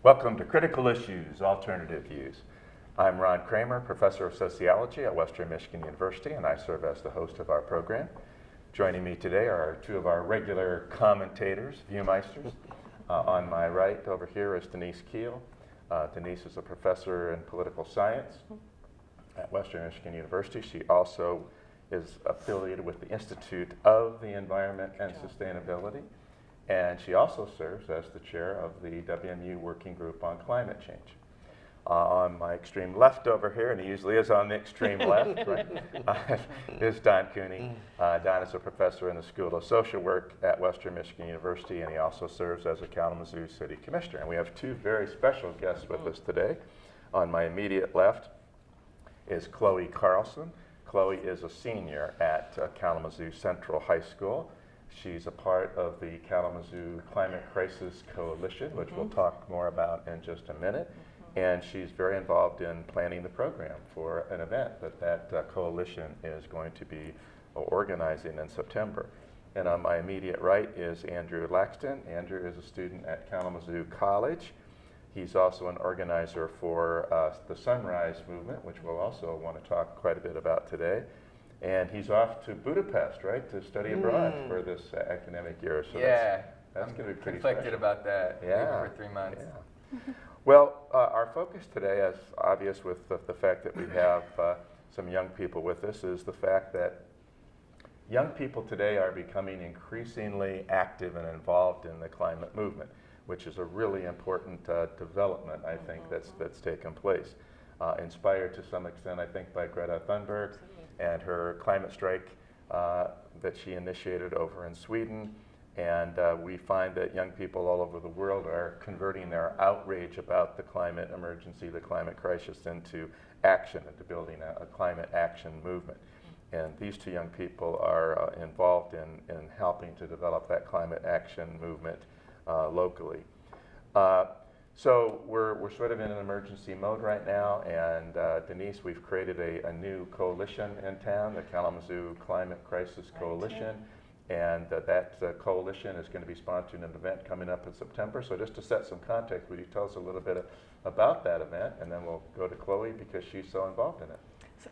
Welcome to Critical Issues, Alternative Views. I'm Ron Kramer, Professor of Sociology at Western Michigan University, and I serve as the host of our program. Joining me today are two of our regular commentators, viewmeisters. On my right over here is Denise Keel. Denise is a professor in political science at Western Michigan University. She also is affiliated with the Institute of the Environment and Sustainability. And she also serves as the chair of the WMU Working Group on Climate Change. On my extreme left over here, and he usually is on the extreme left, right, is Don Cooney. Don is a professor in the School of Social Work at Western Michigan University, and he also serves as a Kalamazoo City Commissioner. And we have two very special guests with us today. On my immediate left is Chloe Carlson. Chloe is a senior at Kalamazoo Central High School. She's a part of the Kalamazoo Climate Crisis Coalition, which we'll talk more about in just a minute. And she's very involved in planning the program for an event that coalition is going to be organizing in September. And on my immediate right is Andrew Laxton. Andrew is a student at Kalamazoo College. He's also an organizer for the Sunrise Movement, which we'll also want to talk quite a bit about today. And he's off to Budapest, right, to study abroad for this academic year. So that's going to be pretty conflicted special. About that. Yeah. For 3 months. Yeah. Well, our focus today, as obvious with the fact that we have some young people with us, is the fact that young people today are becoming increasingly active and involved in the climate movement, which is a really important development, I think, that's taken place. Inspired to some extent, I think, by Greta Thunberg and her climate strike that she initiated over in Sweden. And we find that young people all over the world are converting their outrage about the climate emergency, the climate crisis, into action, into building a climate action movement. And these two young people are involved in helping to develop that climate action movement locally. So we're sort of in an emergency mode right now, and Denise, we've created a new coalition in town, the Kalamazoo Climate Crisis Coalition. And that coalition is going to be sponsoring an event coming up in September. So just to set some context, would you tell us a little bit about that event? And then we'll go to Chloe because she's so involved in it.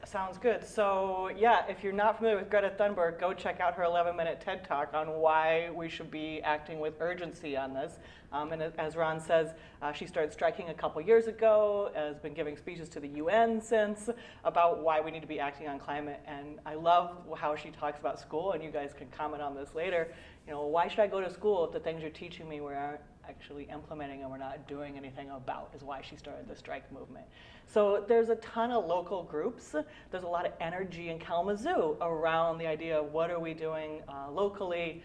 Sounds good. So yeah, if you're not familiar with Greta Thunberg, go check out her 11-minute TED Talk on why we should be acting with urgency on this. And as Ron says, she started striking a couple years ago, has been giving speeches to the UN since about why we need to be acting on climate. And I love how she talks about school, and you guys can comment on this later. You know, why should I go to school if the things you're teaching me we aren't actually implementing and we're not doing anything about, is why she started the strike movement. So there's a ton of local groups. There's a lot of energy in Kalamazoo around the idea of what are we doing locally,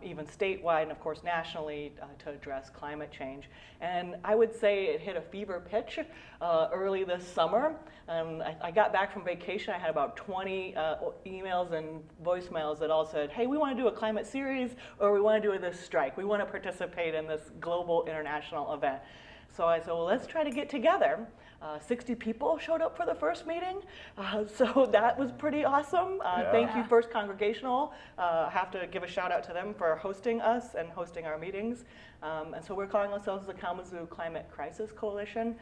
even statewide, and of course nationally to address climate change. And I would say it hit a fever pitch early this summer. I got back from vacation. I had about 20 emails and voicemails that all said, hey, we want to do a climate series, or we want to do this strike. We want to participate in this global international event. So I said, well, let's try to get together. 60 people showed up for the first meeting, so that was pretty awesome. Thank you, First Congregational. I have to give a shout out to them for hosting us and hosting our meetings. And so we're calling ourselves the Kalamazoo Climate Crisis Coalition.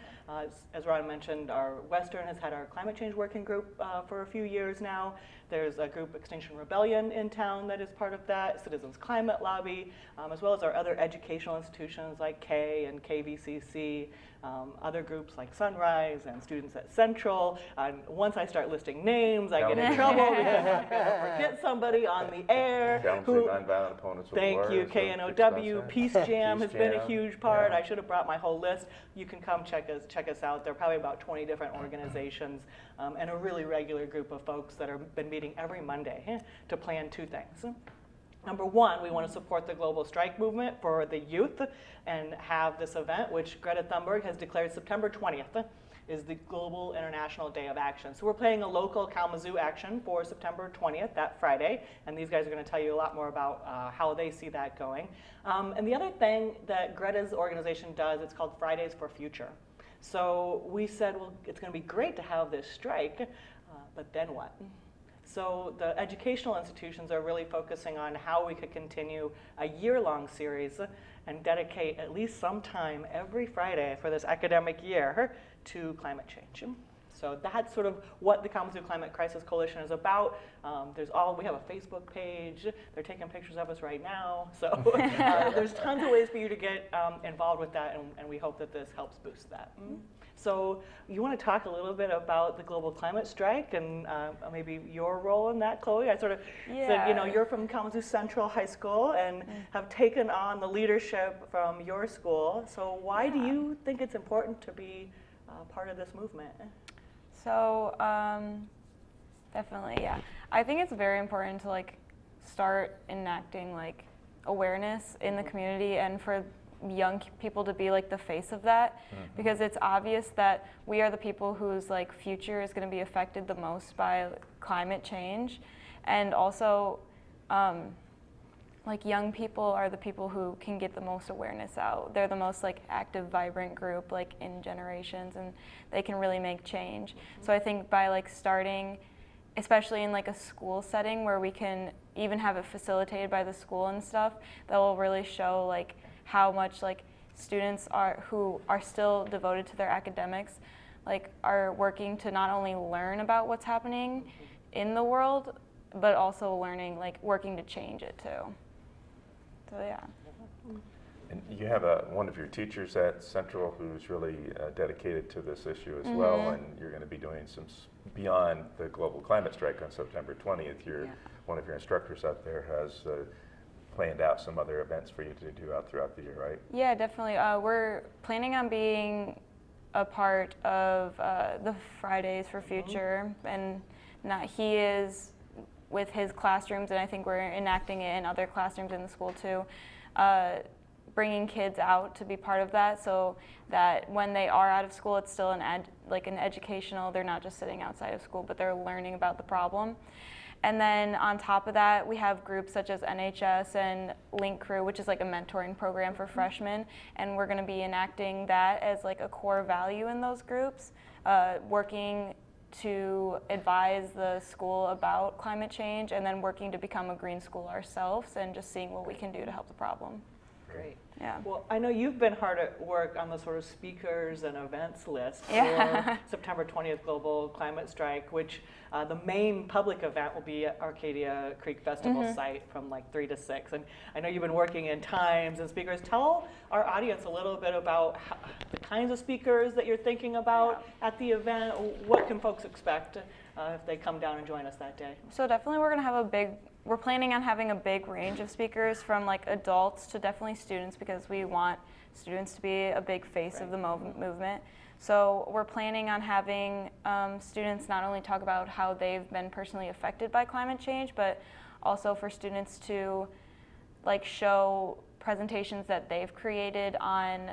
As Ron mentioned, our Western has had our climate change working group for a few years now. There's a group, Extinction Rebellion, in town that is part of that, Citizens Climate Lobby, as well as our other educational institutions like K and KVCC, other groups like Sunrise and Students at Central. Once I start listing names, I get in trouble because I'm going to forget somebody on the air. Kalamazoo Nonviolent Opponents of War. Thank you, KNOW. Peace Jam has been a huge part. I should have brought my whole list. You can come check us out. There are probably about 20 different organizations and a really regular group of folks that have been meeting every Monday to plan two things. Number one, we want to support the global strike movement for the youth and have this event, which Greta Thunberg has declared September 20th is the Global International Day of Action. So we're planning a local Kalamazoo action for September 20th, that Friday, and these guys are going to tell you a lot more about how they see that going. And the other thing that Greta's organization does, it's called Fridays for Future. So we said, well, it's going to be great to have this strike, but then what? So the educational institutions are really focusing on how we could continue a year-long series and dedicate at least some time every Friday for this academic year to climate change. So that's sort of what the Kalamazoo Climate Crisis Coalition is about. We have a Facebook page. They're taking pictures of us right now. So there's tons of ways for you to get involved with that, and we hope that this helps boost that. So you want to talk a little bit about the global climate strike and maybe your role in that, Chloe? I sort of said, you're from Kalamazoo Central High School and have taken on the leadership from your school. So why do you think it's important to be part of this movement? So definitely, yeah. I think it's very important to start enacting awareness in the community and for young people to be the face of that, because it's obvious that we are the people whose future is going to be affected the most by climate change, and also young people are the people who can get the most awareness out. They're the most active, vibrant group in generations, and they can really make change. So I think by starting, especially in a school setting where we can even have it facilitated by the school and stuff, that will really show how much students who are still devoted to their academics are working to not only learn about what's happening in the world, but also working to change it too. So yeah. And you have one of your teachers at Central who's really dedicated to this issue as well, and you're going to be doing some beyond the global climate strike on September 20th. One of your instructors out there has planned out some other events for you to do out throughout the year, right? Yeah, definitely. We're planning on being a part of the Fridays for Future, and he is with his classrooms, and I think we're enacting it in other classrooms in the school too, bringing kids out to be part of that, so that when they are out of school, it's still an educational. They're not just sitting outside of school, but they're learning about the problem. And then on top of that, we have groups such as NHS and Link Crew, which is a mentoring program for freshmen, and we're going to be enacting that as a core value in those groups, working to advise the school about climate change, and then working to become a green school ourselves, and just seeing what we can do to help the problem. Great. Yeah. Well, I know you've been hard at work on the sort of speakers and events list for September 20th Global Climate Strike, which the main public event will be at Arcadia Creek Festival site from 3 to 6. And I know you've been working in times and speakers. Tell our audience a little bit about the kinds of speakers that you're thinking about at the event. What can folks expect if they come down and join us that day? So definitely we're going to have we're planning on having a big range of speakers, from adults to definitely students, because we want students to be a big face of the movement. So we're planning on having students not only talk about how they've been personally affected by climate change, but also for students to show presentations that they've created on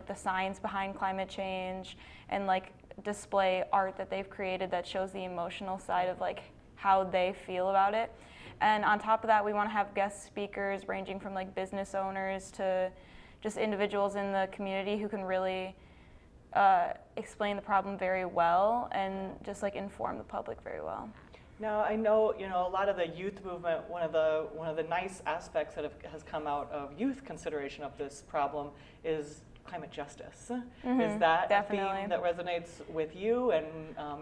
the science behind climate change, and display art that they've created that shows the emotional side of how they feel about it. And on top of that, we want to have guest speakers ranging from business owners to just individuals in the community who can really explain the problem very well and just inform the public very well. Now, I know a lot of the youth movement. One of the nice aspects that has come out of youth consideration of this problem is climate justice. Is that definitely a theme that resonates with you and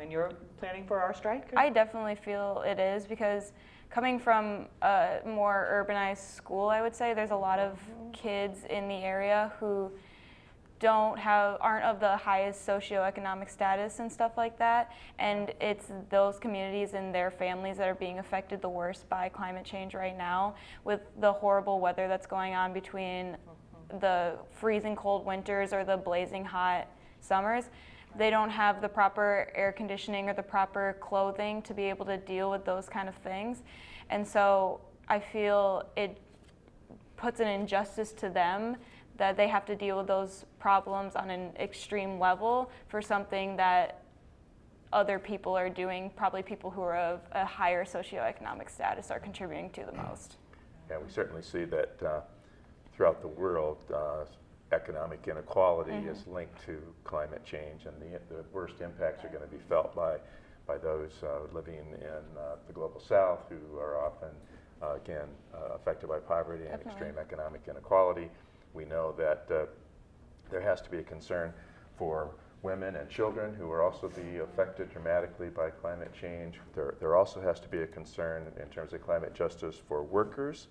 in your planning for our strike? I definitely feel it is, because coming from a more urbanized school, I would say, there's a lot of kids in the area who aren't of the highest socioeconomic status and stuff like that, and it's those communities and their families that are being affected the worst by climate change right now, with the horrible weather that's going on between the freezing cold winters or the blazing hot summers. They don't have the proper air conditioning or the proper clothing to be able to deal with those kind of things. And so I feel it puts an injustice to them that they have to deal with those problems on an extreme level for something that other people are doing, probably people who are of a higher socioeconomic status, are contributing to the most. Yeah, we certainly see that throughout the world, economic inequality is linked to climate change, and the worst impacts are going to be felt by by those living in the global south who are often, again, affected by poverty and Definitely. extreme economic inequality. We know that there has to be a concern for women and children who will also be affected dramatically by climate change. There also has to be a concern in terms of climate justice for workers,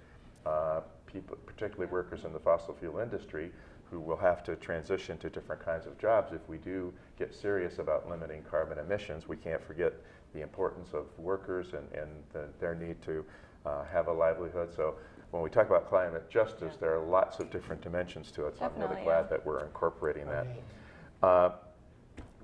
people, particularly workers in the fossil fuel industry, who will have to transition to different kinds of jobs. If we do get serious about limiting carbon emissions, we can't forget the importance of workers and their need to have a livelihood. So when we talk about climate justice, there are lots of different dimensions to it, so I'm really Definitely, glad that we're incorporating that.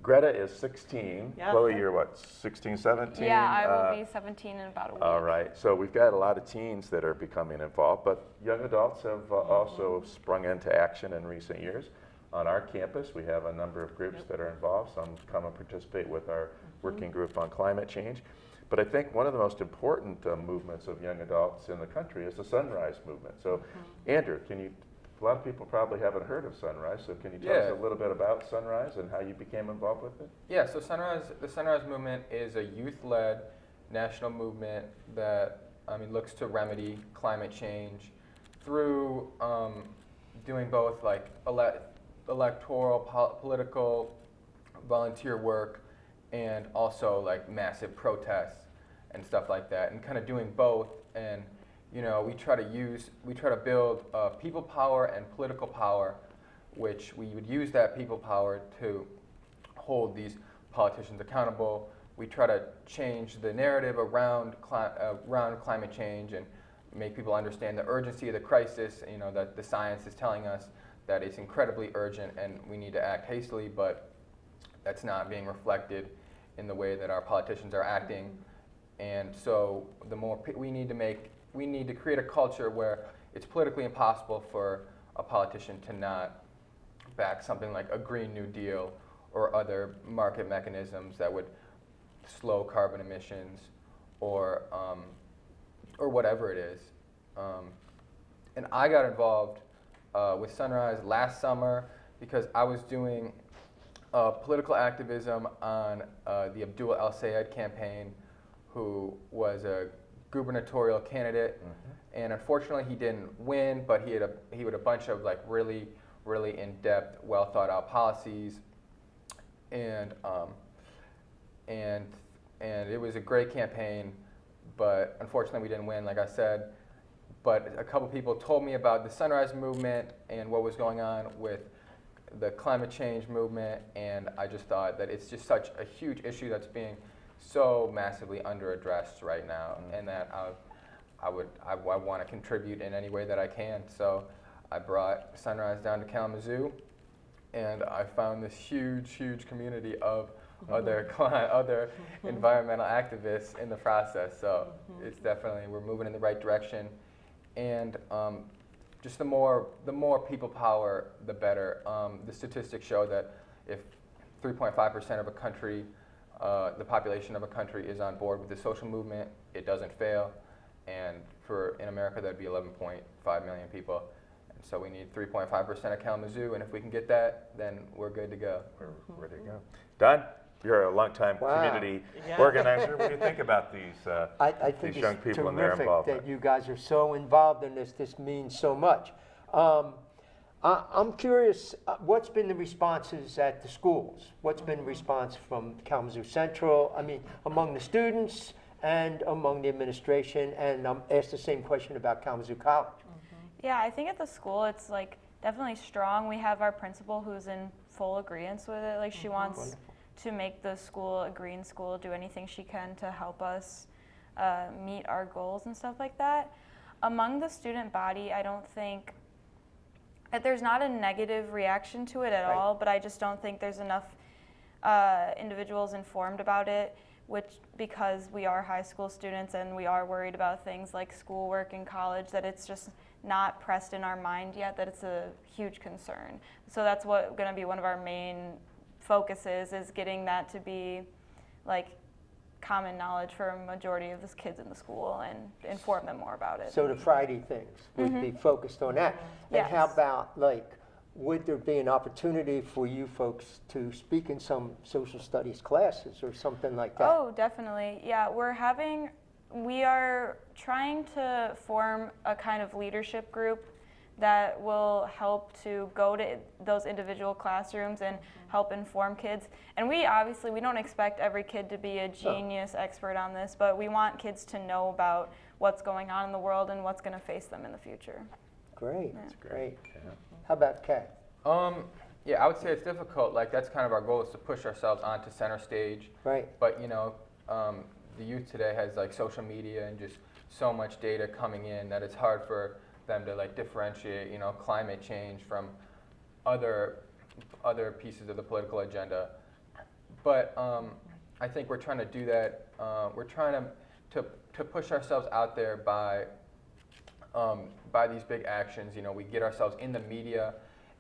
Greta is 16. Yeah. Chloe, you're what, 16, 17? Yeah, I will be 17 in about a week. All right, so we've got a lot of teens that are becoming involved, but young adults have also sprung into action in recent years. On our campus, we have a number of groups that are involved. Some come and participate with our working group on climate change. But I think one of the most important movements of young adults in the country is the Sunrise Movement. So, Andrew, a lot of people probably haven't heard of Sunrise, so can you tell us a little bit about Sunrise and how you became involved with it? Yeah, so the Sunrise Movement is a youth-led national movement that looks to remedy climate change through doing both like electoral, political, volunteer work, and also like massive protests and stuff like that, and kind of doing both. And we try to build people power and political power, which we would use that people power to hold these politicians accountable. We try to change the narrative around climate change and make people understand the urgency of the crisis, that the science is telling us that it's incredibly urgent and we need to act hastily, but that's not being reflected in the way that our politicians are acting. And so the more we need to create a culture where it's politically impossible for a politician to not back something like a Green New Deal or other market mechanisms that would slow carbon emissions or whatever it is. And I got involved with Sunrise last summer because I was doing political activism on the Abdul El-Sayed campaign, who was a gubernatorial candidate, and unfortunately he didn't win, but he had a bunch of like really in-depth, well thought out policies, and it was a great campaign, but unfortunately we didn't win, like I said. But a couple people told me about the Sunrise Movement and what was going on with the climate change movement, and I just thought that it's just such a huge issue that's being so massively under-addressed right now, and that I want to contribute in any way that I can. So I brought Sunrise down to Kalamazoo, and I found this huge community of other environmental activists in the process. So it's definitely, we're moving in the right direction, and just the more people power, the better. The statistics show that if 3.5% of a country, the population of a country is on board with the social movement, it doesn't fail. And in America, that'd be 11.5 million people. And so we need 3.5% of Kalamazoo, and if we can get that, then we're good to go. We're ready to go. Don, you're a longtime community organizer. What do you think about these I think young it's people and their terrific involvement? that you guys are so involved in this. This means so much. I'm curious, what's been the responses at the schools? What's been the response from Kalamazoo Central, among the students and among the administration? And ask the same question about Kalamazoo College. Yeah, I think at the school it's like definitely strong. We have our principal who's in full agreement with it. Like she wants to make the school a green school, do anything she can to help us meet our goals and stuff like that. Among the student body, I don't think there's not a negative reaction to it at all, but I just don't think there's enough individuals informed about it, because we are high school students and we are worried about things like schoolwork and college, that it's just not pressed in our mind yet that it's a huge concern. So that's what going to be one of our main focuses, is getting that to be like common knowledge for a majority of the kids in the school and inform them more about it. So the Friday things would be focused on that. And how Yes. about like would there be an opportunity for you folks to speak in some social studies classes or something like that? Oh, definitely. Yeah, we are trying to form a kind of leadership group that will help to go to those individual classrooms and help inform kids. And we don't expect every kid to be a genius expert on this, but we want kids to know about what's going on in the world and what's going to face them in the future. Great, That's great. Yeah. How about Kat? Yeah, I would say it's difficult. Like that's kind of our goal is to push ourselves onto center stage. Right. But the youth today has like social media and just so much data coming in that it's hard for them to like differentiate, climate change from other pieces of the political agenda. But I think we're trying to do that. We're trying to push ourselves out there by these big actions. We get ourselves in the media,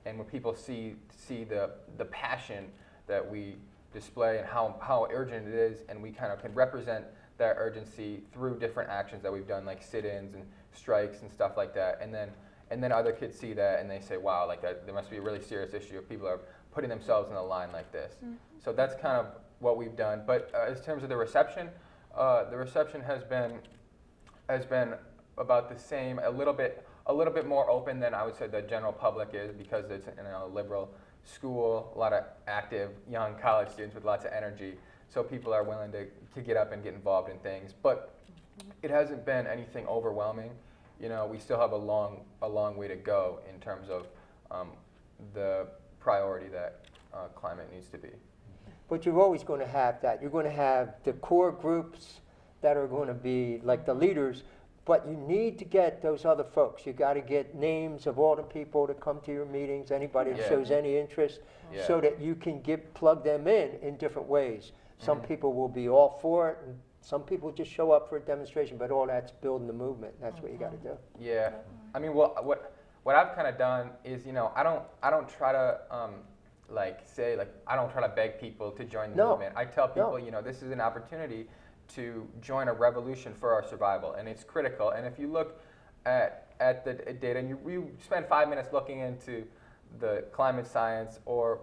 and when people see the passion that we display and how urgent it is, and we kind of can represent that urgency through different actions that we've done, like sit-ins and strikes and stuff like that. And then other kids see that and they say, wow, like that, there must be a really serious issue if people are putting themselves in a line like this. Mm-hmm. So that's kind of what we've done. But in terms of the reception has been about the same, a little bit more open than I would say the general public is, because it's a liberal school, a lot of active young college students with lots of energy. So people are willing to get up and get involved in things. But it hasn't been anything overwhelming. We still have a long way to go in terms of the priority that climate needs to be. But you're always going to have that. You're going to have the core groups that are going to be like the leaders, but you need to get those other folks. You got to get names of all the people that come to your meetings, anybody that shows any interest, so that you can plug them in different ways. Some people will be all for it, and some people just show up for a demonstration, but all that's building the movement. That's what you got to do. Yeah, I mean, what I've kind of done is, I don't try to I don't try to beg people to join the movement. I tell people, this is an opportunity to join a revolution for our survival, and it's critical. And if you look at the data and you spend 5 minutes looking into the climate science or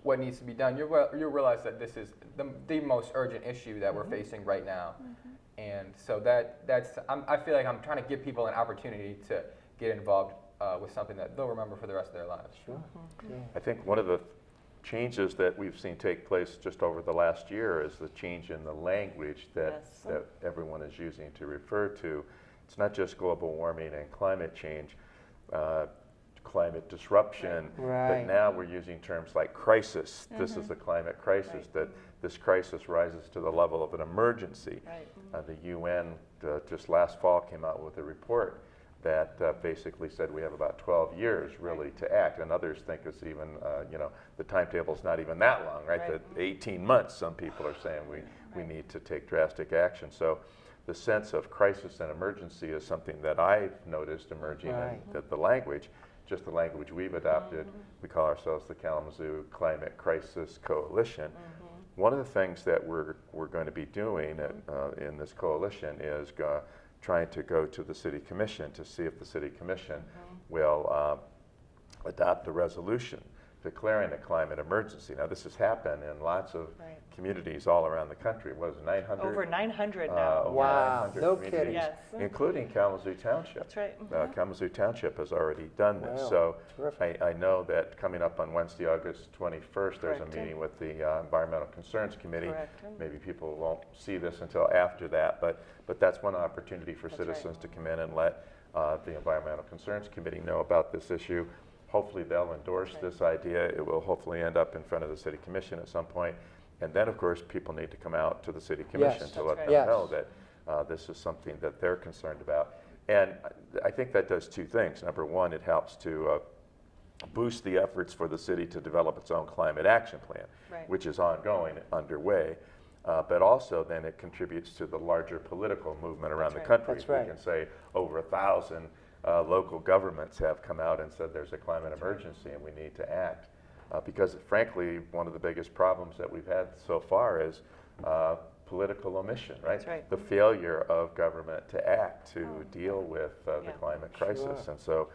what needs to be done, you'll realize that this is the most urgent issue that we're facing right now. And so I feel like I'm trying to give people an opportunity to get involved with something that they'll remember for the rest of their lives. Sure. Yeah. I think one of the changes that we've seen take place just over the last year is the change in the language that everyone is using to refer to. It's not just global warming and climate change, climate disruption, but now we're using terms like crisis. This is the climate crisis, that this crisis rises to the level of an emergency. The UN just last fall came out with a report that basically said we have about 12 years really to act, and others think it's even, the timetable's not even that long, right? That 18 months, some people are saying we need to take drastic action. So the sense of crisis and emergency is something that I've noticed emerging in the language, just the language we've adopted. We call ourselves the Kalamazoo Climate Crisis Coalition. One of the things that we're going to be doing in this coalition is trying to go to the City Commission to see if the City Commission will adopt a resolution declaring a climate emergency. Now, this has happened in lots of communities all around the country. What is it, 900? Over 900 now. Over Wow, 900 no communities, kidding. Yes. including Kalamazoo Township. That's right. Kalamazoo Township has already done this. Wow, So terrific. I know that coming up on Wednesday, August 21st, there's Correct. a meeting with the Environmental Concerns Committee. Correct. Maybe people won't see this until after that, but that's one opportunity for That's right. citizens to come in and let the Environmental Concerns Committee know about this issue. Hopefully they'll endorse this idea. It will hopefully end up in front of the City Commission at some point. And then, of course, people need to come out to the City Commission Yes. to let That's them right. know that this is something that they're concerned about. And I think that does two things. Number one, it helps to boost the efforts for the city to develop its own climate action plan, which is ongoing, underway. But also then it contributes to the larger political movement around the country. That's right. We can say over 1,000 local governments have come out and said there's a climate emergency and we need to act. Because frankly, one of the biggest problems that we've had so far is political omission, right? That's right. The failure of government to act to deal with the climate crisis. Sure. And so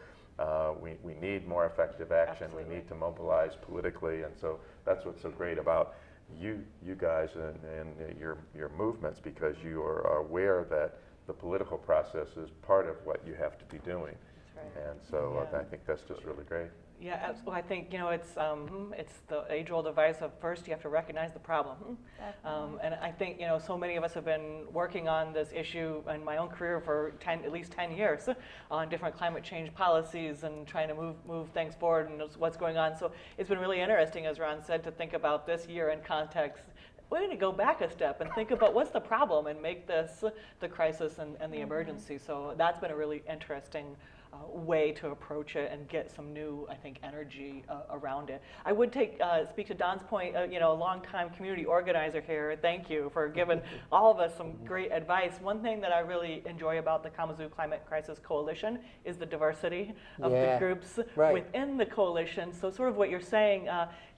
We need more effective action. Absolutely. We need to mobilize politically, and so that's what's so great about you guys and your movements, because you are aware that the political process is part of what you have to be doing. That's right. And so Yeah. I think that's just really great. Yeah, absolutely. I think, it's the age-old advice of first you have to recognize the problem. And I think, so many of us have been working on this issue in my own career for at least 10 years on different climate change policies and trying to move things forward and what's going on. So it's been really interesting, as Ron said, to think about this year in context. We're going to go back a step and think about what's the problem and make this the crisis and the emergency. So that's been a really interesting way to approach it and get some new, I think, energy around it. I would speak to Don's point, a longtime community organizer here. Thank you for giving all of us some great advice. One thing that I really enjoy about the Kalamazoo Climate Crisis Coalition is the diversity of the groups within the coalition. So sort of what you're saying,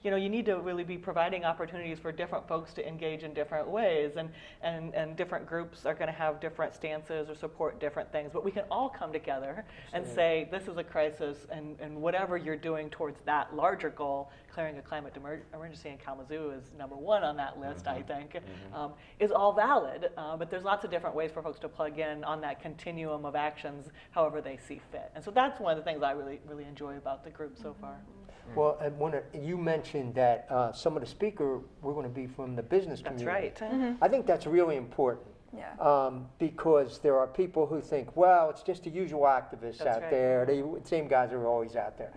you need to really be providing opportunities for different folks to engage in different ways, and different groups are going to have different stances or support different things, but we can all come together and say this is a crisis, and whatever you're doing towards that larger goal, declaring a climate emergency in Kalamazoo is #1 on that list, I think, is all valid, but there's lots of different ways for folks to plug in on that continuum of actions however they see fit. And so that's one of the things I really, really enjoy about the group so far. Well, and you mentioned that some of the speakers were going to be from the business community. That's right. I think that's really important. Yeah. Because there are people who think, well, it's just the usual activists That's out right. there. The same guys are always out there.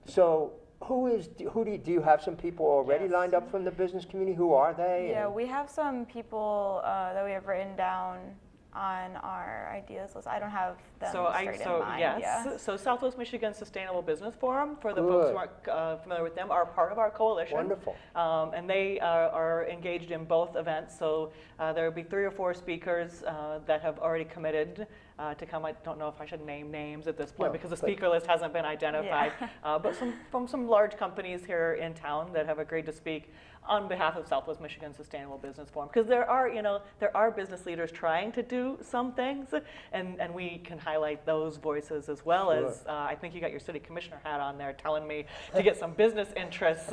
So do you have some people already Yes. lined up from the business community? Who are they? Yeah, And- we have some people that we have written down on our ideas list. I don't have them straight in mind. Yeah. So Southwest Michigan Sustainable Business Forum, for the Good. folks who aren't familiar with them, are part of our coalition. Wonderful. And they are engaged in both events. So there will be 3 or 4 speakers that have already committed to come. I don't know if I should name names at this point No, because the but- speaker list hasn't been identified. But from some large companies here in town that have agreed to speak on behalf of Southwest Michigan Sustainable Business Forum, because there are business leaders trying to do some things, and we can highlight those voices as well. Sure. As I think you got your city commissioner hat on there, telling me to get some business interests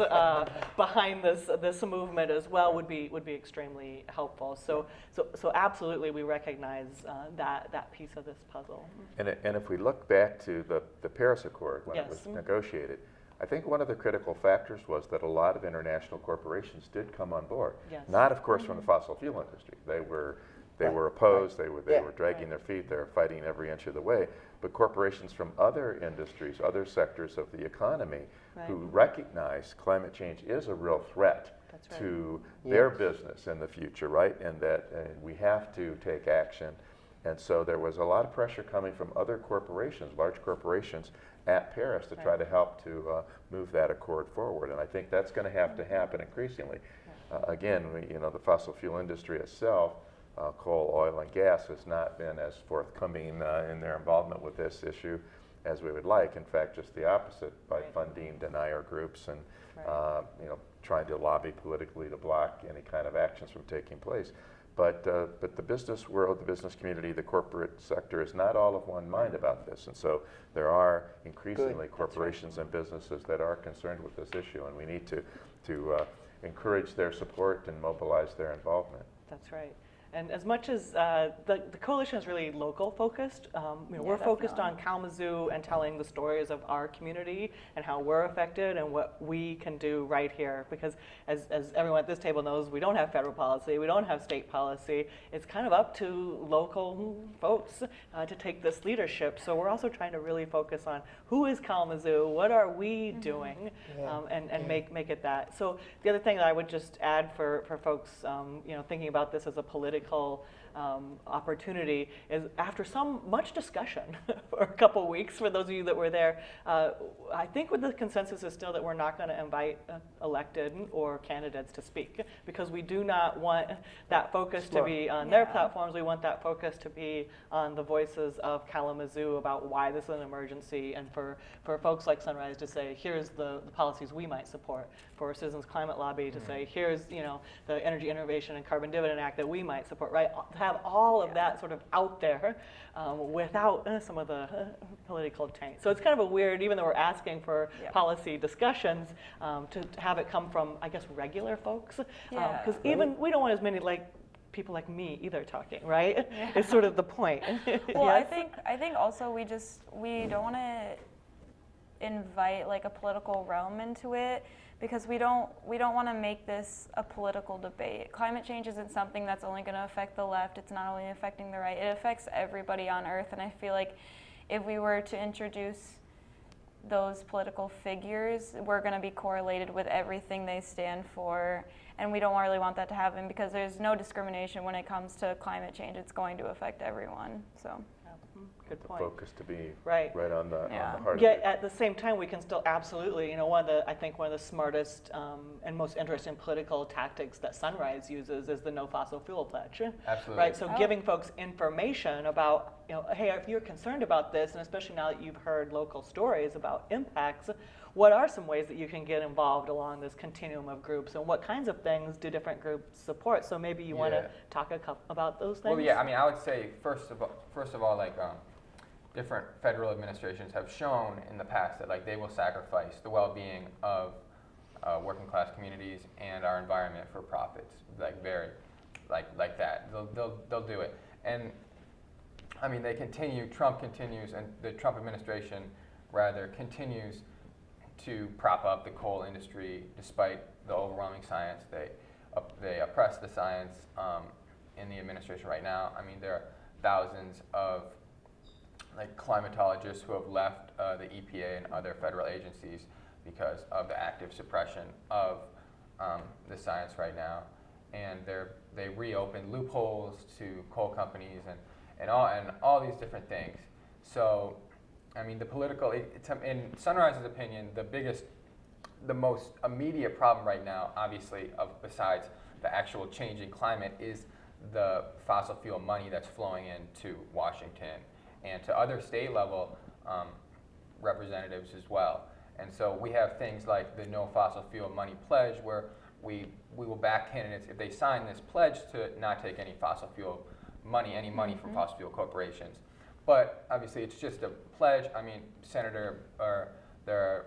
behind this movement as well would be extremely helpful. So absolutely, we recognize that piece of this puzzle. And if we look back to the Paris Accord when it Yes. was negotiated, I think one of the critical factors was that a lot of international corporations did come on board. Yes. Not, of course, from the fossil fuel industry. They were opposed. They were Yeah. dragging their feet. They were fighting every inch of the way. But corporations from other industries, other sectors of the economy, who recognize climate change is a real threat That's right. to their Yes. business in the future, right? And that we have to take action. And so there was a lot of pressure coming from other corporations, large corporations, at Paris to try to help to move that accord forward. And I think that's going to have to happen increasingly. Again, the fossil fuel industry itself, coal, oil, and gas, has not been as forthcoming in their involvement with this issue as we would like. In fact, just the opposite, by funding denier groups and trying to lobby politically to block any kind of actions from taking place. But the business world, the business community, the corporate sector is not all of one mind about this. And so there are increasingly corporations and businesses that are concerned with this issue, and we need to encourage their support and mobilize their involvement. That's right. And as much as the coalition is really local focused, we're focused on Kalamazoo and telling the stories of our community and how we're affected and what we can do right here. Because as everyone at this table knows, we don't have federal policy, we don't have state policy. It's kind of up to local folks to take this leadership. So we're also trying to really focus on who is Kalamazoo, what are we doing, and make it that. So the other thing that I would just add for folks, thinking about this as a political opportunity is, after much discussion for a couple weeks, for those of you that were there, I think what the consensus is still that we're not going to invite elected or candidates to speak, because we do not want that focus to be on their platforms. We want that focus to be on the voices of Kalamazoo about why this is an emergency, and for folks like Sunrise to say, here's the policies we might support, for Citizens Climate Lobby to say, here's the Energy Innovation and Carbon Dividend Act that we might support, right? have all of that sort of out there without some of the political taint. So it's kind of a weird, even though we're asking for policy discussions, to have it come from, I guess, regular folks. Yeah. Because even we don't want as many people like me either talking, right? It's sort of the point. Well, Yes? I think also we don't want to invite like a political realm into it, because we don't want to make this a political debate. Climate change isn't something that's only going to affect the left. It's not only affecting the right. It affects everybody on Earth. And I feel like if we were to introduce those political figures, we're going to be correlated with everything they stand for. And we don't really want that to happen, because there's no discrimination when it comes to climate change. It's going to affect everyone. So. Good point. Focus to be Right. on the Yeah. heart of Yet it. at the same time, we can still absolutely, I think one of the smartest and most interesting political tactics that Sunrise uses is the no fossil fuel pledge. Absolutely. Right, so giving folks information about, hey, if you're concerned about this, and especially now that you've heard local stories about impacts, what are some ways that you can get involved along this continuum of groups, and what kinds of things do different groups support? So maybe you want to Yeah. talk about those things? Well, yeah, I mean, I would say first of all, like different federal administrations have shown in the past that like they will sacrifice the well-being of working class communities and our environment for profits, like very, like that. They'll do it, and I mean Trump continues, and the Trump administration rather continues to prop up the coal industry despite the overwhelming science. They oppress the science in the administration right now. I mean, there are thousands of like climatologists who have left the EPA and other federal agencies because of the active suppression of the science right now, and they reopened loopholes to coal companies and all these different things. So, I mean, in Sunrise's opinion, the most immediate problem right now, obviously, besides the actual changing climate, is the fossil fuel money that's flowing into Washington and to other state level representatives as well. And so we have things like the no fossil fuel money pledge, where we will back candidates if they sign this pledge to not take any fossil fuel money, from fossil fuel corporations. But obviously it's just a pledge. I mean, there are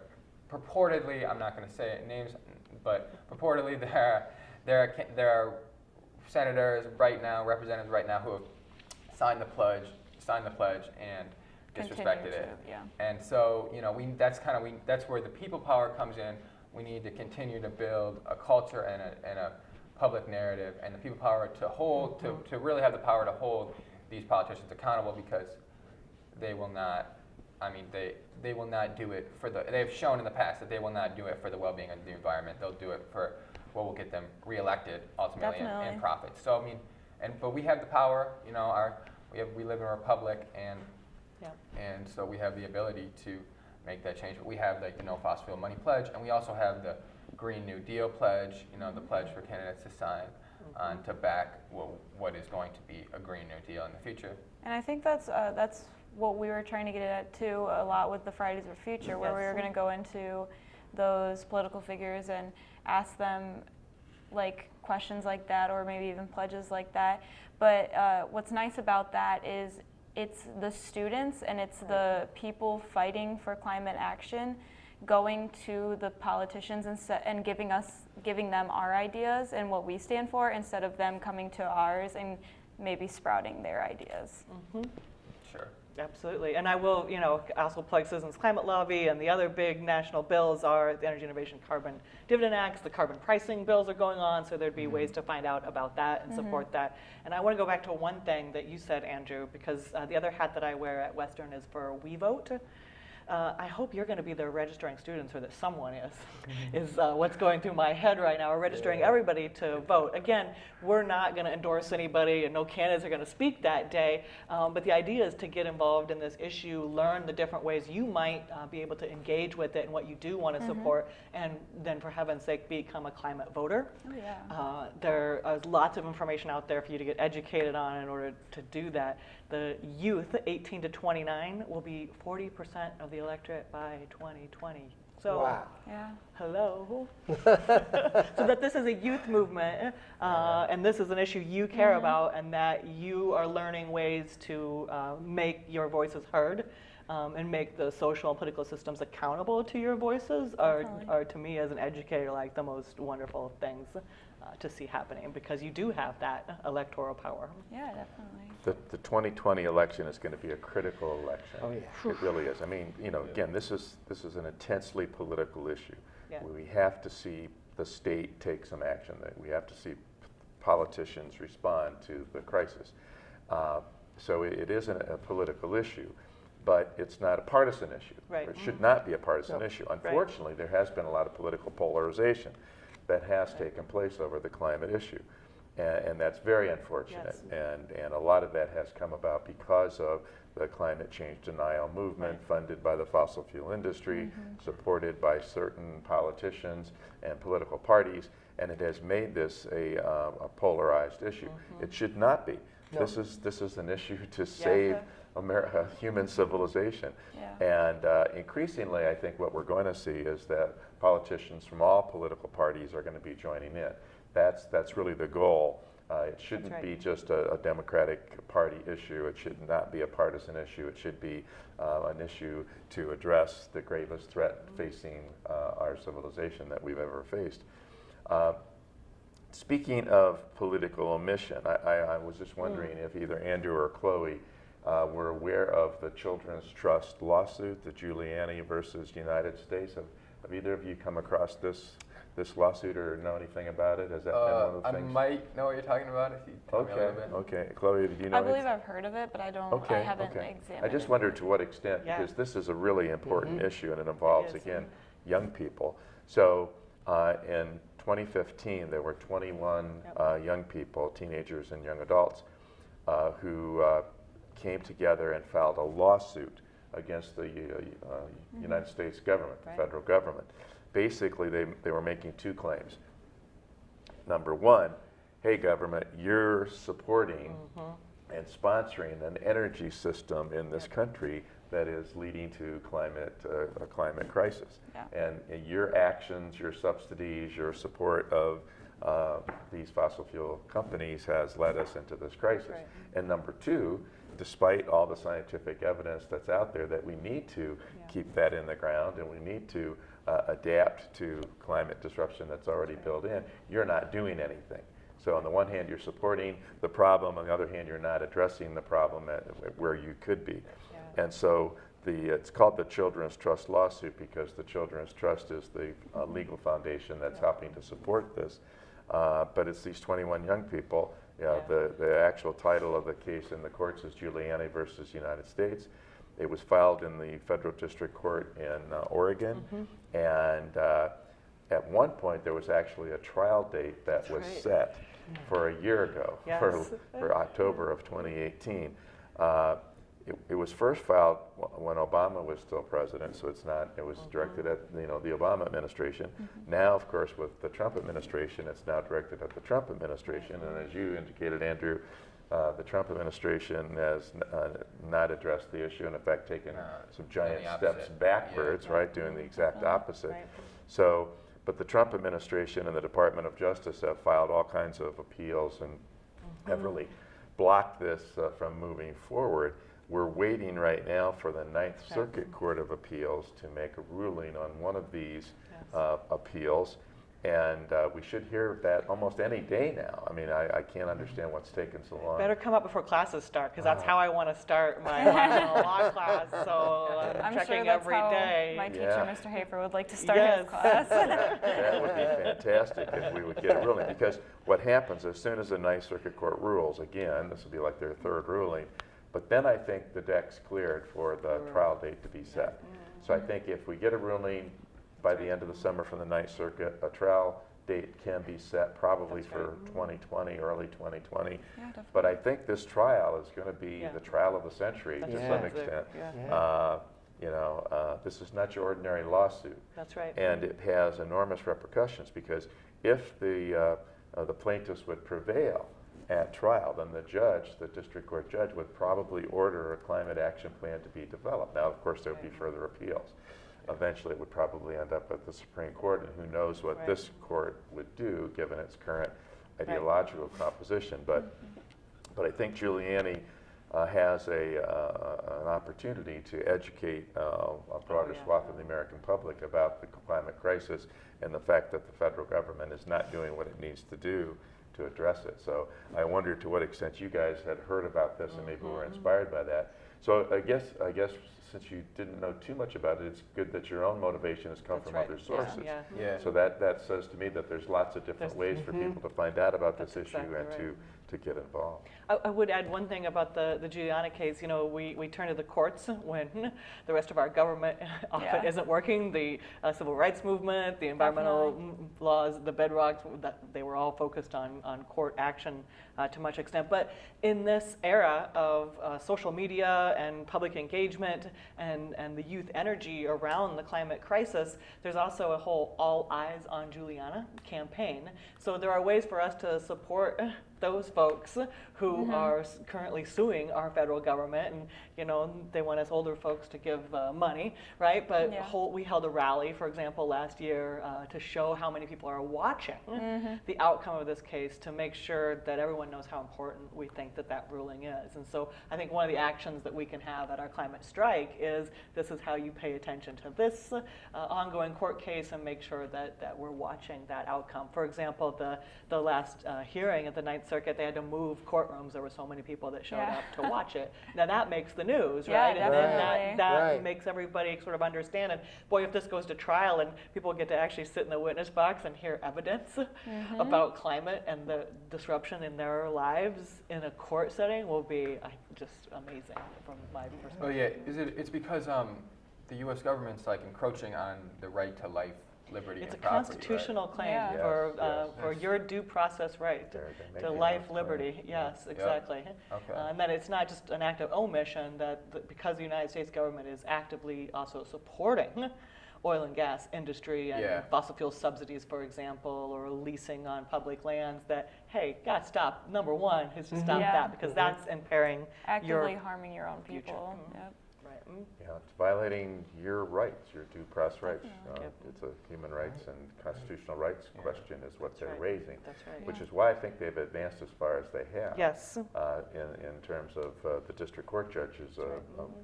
purportedly, I'm not going to say names, but purportedly there are senators right now, representatives right now, who have signed the pledge and disrespected it. Yeah. And so, that's where the people power comes in. We need to continue to build a culture and a public narrative, and the people power to really have the power to hold these politicians accountable, because they will not, they will not do it they have shown in the past that they will not do it for the well-being of the environment. They'll do it for what will get them reelected ultimately and profits. So, but we have the power, we live in a republic, and so we have the ability to make that change. But we have like the no fossil fuel money pledge, and we also have the Green New Deal pledge, the pledge for candidates to sign on to back what is going to be a Green New Deal in the future. And I think that's what we were trying to get at too a lot with the Fridays for Future, where we were going to go into those political figures and ask them like questions like that, or maybe even pledges like that. But what's nice about that is it's the students and it's the people fighting for climate action going to the politicians and giving them our ideas and what we stand for, instead of them coming to ours and maybe sprouting their ideas. Sure. Absolutely. And I will, also plug Citizens Climate Lobby, and the other big national bills are the Energy Innovation Carbon Dividend Acts, the carbon pricing bills are going on, so there'd be ways to find out about that and support that. And I want to go back to one thing that you said, Andrew, because the other hat that I wear at Western is for We Vote. I hope you're going to be the registering students, or that someone is what's going through my head right now. We're registering everybody to vote. Again, we're not going to endorse anybody, and no candidates are going to speak that day, but the idea is to get involved in this issue, learn the different ways you might be able to engage with it and what you do want to support, and then, for heaven's sake, become a climate voter. Oh, yeah. There is lots of information out there for you to get educated on in order to do that. The youth, 18 to 29, will be 40% of the electorate by 2020. So, Wow. Yeah. hello. So that this is a youth movement, and this is an issue you care about, and that you are learning ways to make your voices heard, and make the social and political systems accountable to your voices Definitely. are to me as an educator like the most wonderful things to see happening, because you do have that electoral power. Yeah, definitely. The 2020 election is going to be a critical election. Oh, yeah. It really is. I mean, you know, again, this is an intensely political issue. Yeah. We have to see the state take some action. That we have to see politicians respond to the crisis. So it isn't a political issue, but it's not a partisan issue. Right. It should not be a partisan No. issue. Unfortunately, there has been a lot of political polarization that has taken place over the climate issue. And that's very unfortunate. Yes. And a lot of that has come about because of the climate change denial movement funded by the fossil fuel industry, supported by certain politicians and political parties, and it has made this a polarized issue. It should not be. No. This is an issue to save America, human civilization. Yeah. And increasingly, I think what we're going to see is that politicians from all political parties are going to be joining in. That's really the goal. It shouldn't right. be just a Democratic Party issue. It should not be a partisan issue. It should be an issue to address the gravest threat facing our civilization that we've ever faced. Speaking of political omission, I was just wondering if either Andrew or Chloe were aware of the Children's Trust lawsuit, the Giuliani versus United States. Have either of you come across this lawsuit or know anything about it? Has that been one of the I things? might know what you're talking about if you tell me a little bit. Okay. Chloe, do you know I believe anything? I've heard of it, but I don't. Okay, I haven't okay. examined. I just it. wondered to what extent, Yeah. because this is a really important issue and it involves, is. again, young people. So in 2015, there were 21 young people, teenagers and young adults, who came together and filed a lawsuit against the United States government, the Right. federal government. Basically, they were making two claims. Number one, hey government, you're supporting and sponsoring an energy system in this country that is leading to a climate crisis. Yeah. And your actions, your subsidies, your support of these fossil fuel companies has led us into this crisis. Right. And number two, despite all the scientific evidence that's out there that we need to keep that in the ground and we need to adapt to climate disruption that's already built in, you're not doing anything. So on the one hand, you're supporting the problem. On the other hand, you're not addressing the problem where you could be. Yeah. And so it's called the Children's Trust lawsuit because the Children's Trust is the legal foundation that's helping to support this. But it's these 21 young people. The actual title of the case in the courts is Giuliani versus United States. It was filed in the federal district court in Oregon. And at one point, there was actually a trial date that was right. set for a year ago, Yes. for October of 2018. It was first filed when Obama was still president, so it was directed at the Obama administration. Now, of course, with the Trump administration, it's now directed at the Trump administration. And as you indicated, Andrew, the Trump administration has not addressed the issue, and in fact taken some giant the steps opposite. backwards, right, doing the exact opposite. Right. So, but the Trump administration and the Department of Justice have filed all kinds of appeals and have really blocked this from moving forward. We're waiting right now for the Ninth Circuit Court of Appeals to make a ruling on one of these appeals. And we should hear that almost any day now. I mean, I can't understand what's taken so long. Better come up before classes start, because that's how I want to start my environmental law class. So I'm I'm checking sure that's every how day. my teacher, Yeah. Mr. Hafer, would like to start Yes. his class. That would be fantastic if we would get a ruling, because what happens as soon as the Ninth Circuit Court rules, again, this will be like their third ruling, but then I think the deck's cleared for the trial date to be set. So I think if we get a ruling by the end of the summer from the Ninth Circuit, a trial date can be set probably for 2020, early 2020. Yeah, definitely. But I think this trial is going to be the trial of the century That's to Yeah. some it. extent. Yeah. This is not your ordinary lawsuit. That's right. And it has enormous repercussions, because if the plaintiffs would prevail at trial, then the district court judge, would probably order a climate action plan to be developed. Now, of course, there would be further appeals. eventually it would probably end up at the Supreme Court, and who knows what Right. this court would do given its current ideological composition. But I think Giuliani has an opportunity to educate a broader swath of the American public about the climate crisis and the fact that the federal government is not doing what it needs to do to address it. So I wonder to what extent you guys had heard about this and maybe were inspired by that. So I guess since you didn't know too much about it, it's good that your own motivation has come That's from right. other sources. Yeah. Yeah. So that says to me that there's lots of different ways for people to find out about this That's issue exactly and right. to get involved. I would add one thing about the Giuliani case. You know, we turn to the courts when the rest of our government often Yeah. isn't working. The civil rights movement, the environmental laws, the bedrocks, they were all focused on court action to much extent. But in this era of social media and public engagement and the youth energy around the climate crisis, there's also a whole All Eyes on Juliana campaign. So there are ways for us to support those folks who are currently suing our federal government, and you know they want us older folks to give money, right? But Yeah. we held a rally, for example, last year to show how many people are watching the outcome of this case, to make sure that everyone knows how important we think that ruling is. And so I think one of the actions that we can have at our climate strike is this is how you pay attention to this ongoing court case and make sure that we're watching that outcome. For example, the last hearing at the Ninth Circuit, they had to move courtrooms. There were so many people that showed up to watch it. Now that makes the news, Yeah, right? And then definitely. that Right. makes everybody sort of understand. And boy, if this goes to trial and people get to actually sit in the witness box and hear evidence about climate and the disruption in their lives in a court setting, will be just amazing from my perspective. Oh yeah, it's because the U.S. government's like encroaching on the right to life, liberty, It's a and property. constitutional claim Yeah. for Yes, for your due process right They're to making life, those liberty. claims. Yes, exactly. Okay. And that it's not just an act of omission, that because the United States government is actively also supporting oil and gas industry and Yeah. fossil fuel subsidies, for example, or leasing on public lands, that, hey, gotta stop. Number one is to stop Yeah. that, because that's impairing Actively your harming your own future. people. Mhm. Yep. right. Yeah, it's violating your rights, your due process rights. Yep. It's a human rights and constitutional rights question is what they're right. raising, That's right. which is why I think they've advanced as far as they have. Yes. In terms of the district court judge's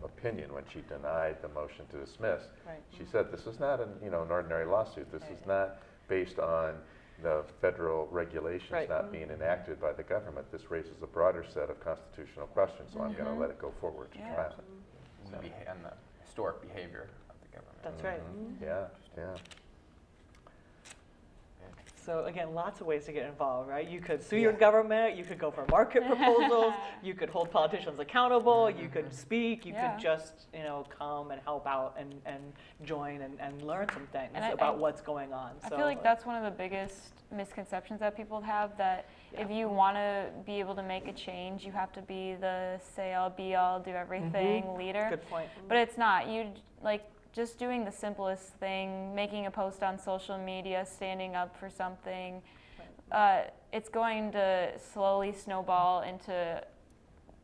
opinion when she denied the motion to dismiss. Right. She said this is not an ordinary lawsuit. This is not based on the federal regulations Right. not being enacted by the government. This raises a broader set of constitutional questions, so I'm going to let it go forward to Yeah. trial. And the historic behavior of the government. That's right. Yeah, yeah. So again, lots of ways to get involved, right? You could sue your government, you could go for market proposals, you could hold politicians accountable, you could speak, you Yeah. could just, come and help out and join and learn some things And about what's going on. I feel like that's one of the biggest misconceptions that people have, that if you want to be able to make a change, you have to be the say-all, be-all, do everything leader. Good point. But it's not. You just doing the simplest thing, making a post on social media, standing up for something, it's going to slowly snowball into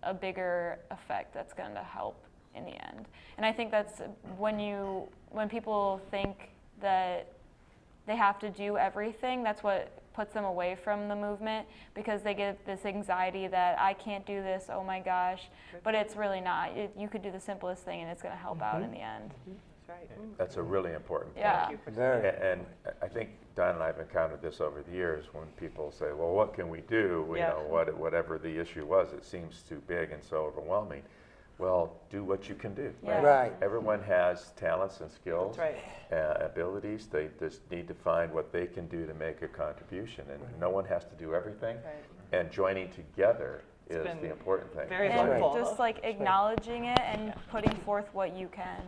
a bigger effect that's going to help in the end. And I think that's when people think that they have to do everything, that's what puts them away from the movement, because they get this anxiety that I can't do this, oh my gosh. But it's really not. You could do the simplest thing and it's going to help out in the end. That's right. That's a really important point. Yeah. Thank you for Very. And I think Don and I have encountered this over the years when people say, well, what can we do? Yeah. Whatever the issue was, it seems too big and so overwhelming. Well, do what you can do. Yeah. Right. Everyone has talents and skills, That's right. abilities. They just need to find what they can do to make a contribution. And no one has to do everything. Right. And joining together is been the important thing. very And helpful. just acknowledging it and putting forth what you can.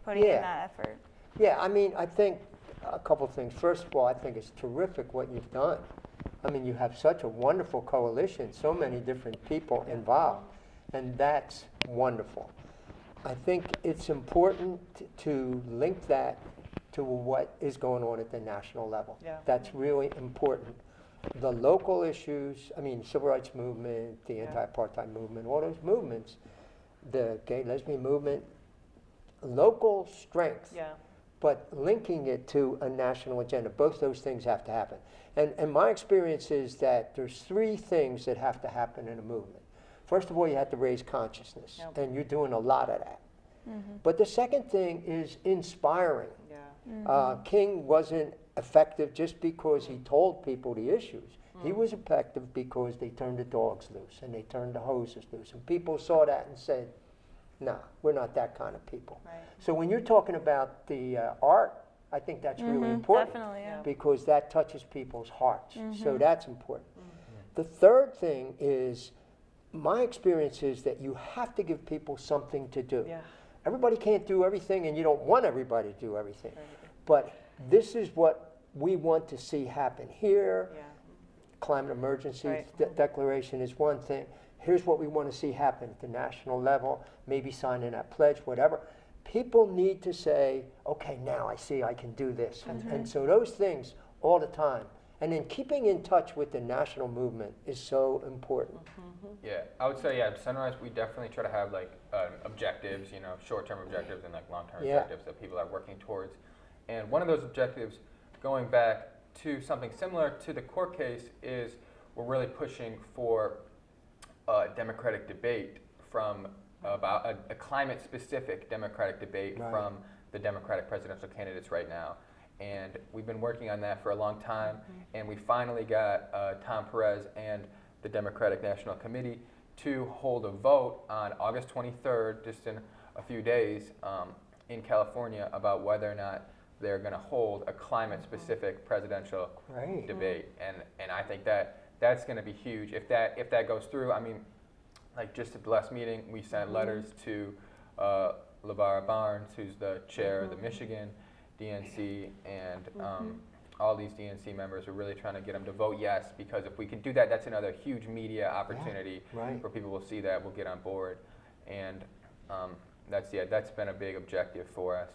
Putting in Yeah. that effort. Yeah, I mean, I think a couple things. First of all, I think it's terrific what you've done. I mean, you have such a wonderful coalition, so many different people involved, and that's wonderful. I think it's important to link that to what is going on at the national level. Yeah. That's really important. The local issues, I mean, civil rights movement, the anti-apartheid movement, all those movements, the gay lesbian movement, local strength, Yeah. but linking it to a national agenda. Both those things have to happen. And my experience is that there's three things that have to happen in a movement. First of all, you have to raise consciousness, Yep. and you're doing a lot of that. But the second thing is inspiring. Yeah. King wasn't effective just because he told people the issues. He was effective because they turned the dogs loose and they turned the hoses loose. And people saw that and said, nah, we're not that kind of people. Right. So when you're talking about the art, I think that's really important. Definitely, yeah. Because that touches people's hearts. So that's important. The third thing is, my experience is that you have to give people something to do. Yeah. Everybody can't do everything, and you don't want everybody to do everything. But this is what we want to see happen here. Yeah. Climate emergency Right. declaration is one thing. Here's what we want to see happen at the national level, maybe signing that pledge, whatever. People need to say, okay, now I see I can do this. And so those things all the time. And then keeping in touch with the national movement is so important. Yeah, I would say, yeah, Sunrise, we definitely try to have like objectives, you know, short-term objectives and like long-term Yeah. objectives that people are working towards. And one of those objectives, going back to something similar to the court case, is we're really pushing for a democratic debate from about a climate-specific democratic debate Right. from the Democratic presidential candidates right now. And we've been working on that for a long time, and we finally got Tom Perez and the Democratic National Committee to hold a vote on August 23rd, just in a few days, in California, about whether or not they're going to hold a climate-specific presidential Right. debate. And I think that that's going to be huge. If that goes through, I mean, like just at the last meeting, we sent letters to LeVar Barnes, who's the chair of the Michigan DNC, and all these DNC members are really trying to get them to vote yes, because if we can do that, that's another huge media opportunity right. where people will see that, will get on board. And that's been a big objective for us.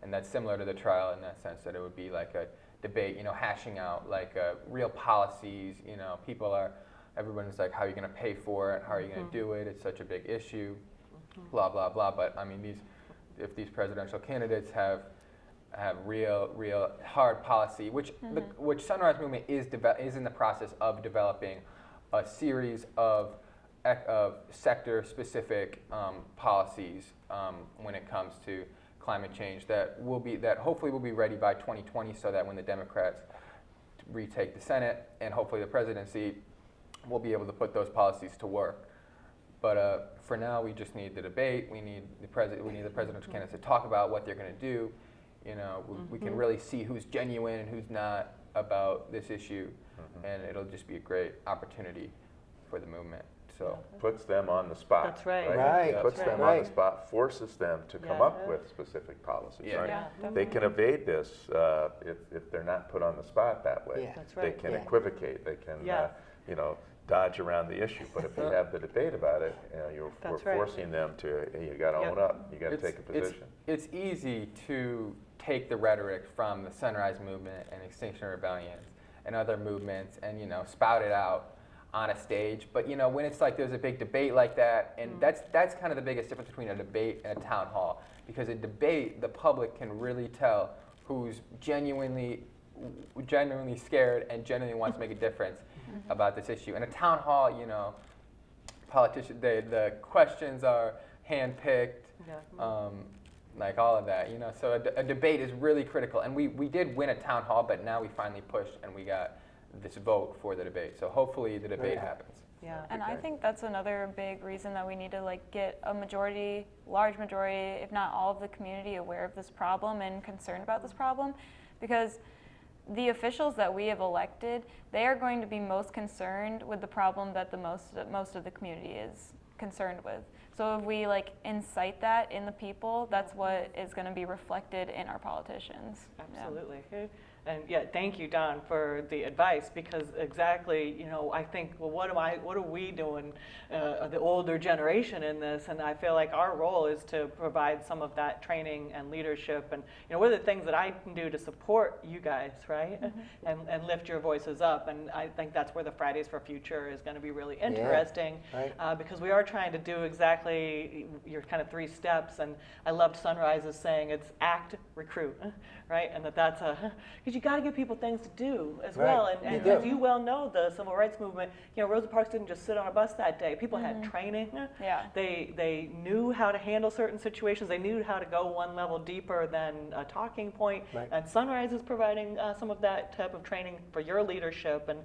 And that's similar to the trial in that sense, that it would be like a debate, you know, hashing out like real policies. You know, everyone's like, how are you going to pay for it? How are you going to do it? It's such a big issue, blah, blah, blah. But I mean, if these presidential candidates have real hard policy, which Sunrise Movement is in the process of developing a series of sector-specific policies when it comes to climate change that hopefully will be ready by 2020, so that when the Democrats retake the Senate and hopefully the presidency, we'll be able to put those policies to work. But for now, we just need the debate. We need the presidential candidates to talk about what they're going to do. You know, we can really see who's genuine and who's not about this issue, and it'll just be a great opportunity for the movement. So Puts them on the spot. That's right. Right. Puts That's them right. on the spot, forces them to come Yeah. up with specific policies, Yeah. right? Yeah, They can evade this if they're not put on the spot that way. Yeah. That's They right. can Yeah. equivocate, they can, Yeah. dodge around the issue. But if you have the debate about it, we're That's right. forcing them to, hey, you got to Yeah. own up, you got to take a position. It's easy to take the rhetoric from the Sunrise Movement and Extinction Rebellion and other movements and, you know, spout it out on a stage. But, you know, when it's like there's a big debate like that, and that's kind of the biggest difference between a debate and a town hall. Because a debate, the public can really tell who's genuinely scared and genuinely wants to make a difference about this issue. In a town hall, you know, politicians, the questions are handpicked, Yeah. like all of that, you know. So a debate is really critical. And we did win a town hall, but now we finally pushed and we got this vote for the debate. So hopefully the debate happens. Yeah. And I think that's another big reason that we need to get a large majority, if not all of the community aware of this problem and concerned about this problem, because the officials that we have elected, they are going to be most concerned with the problem that the most of the community is concerned with. So if we incite that in the people, that's what is going to be reflected in our politicians. Absolutely. And yeah, thank you, Don, for the advice, because exactly, you know, I think, well, what are we doing, the older generation in this? And I feel like our role is to provide some of that training and leadership. And, you know, what are the things that I can do to support you guys, right? And lift your voices up. And I think that's where the Fridays for Future is going to be really interesting, right. because we are trying to do exactly exactly your kind of 3 steps. And I loved Sunrise's saying it's act, recruit, right? And that's because you got to give people things to do as well. Right. And You as do. you well know, the civil rights movement, Rosa Parks didn't just sit on a bus that day. People had training. Yeah. They knew how to handle certain situations. They knew how to go one level deeper than a talking point. Right. And Sunrise is providing some of that type of training for your leadership. And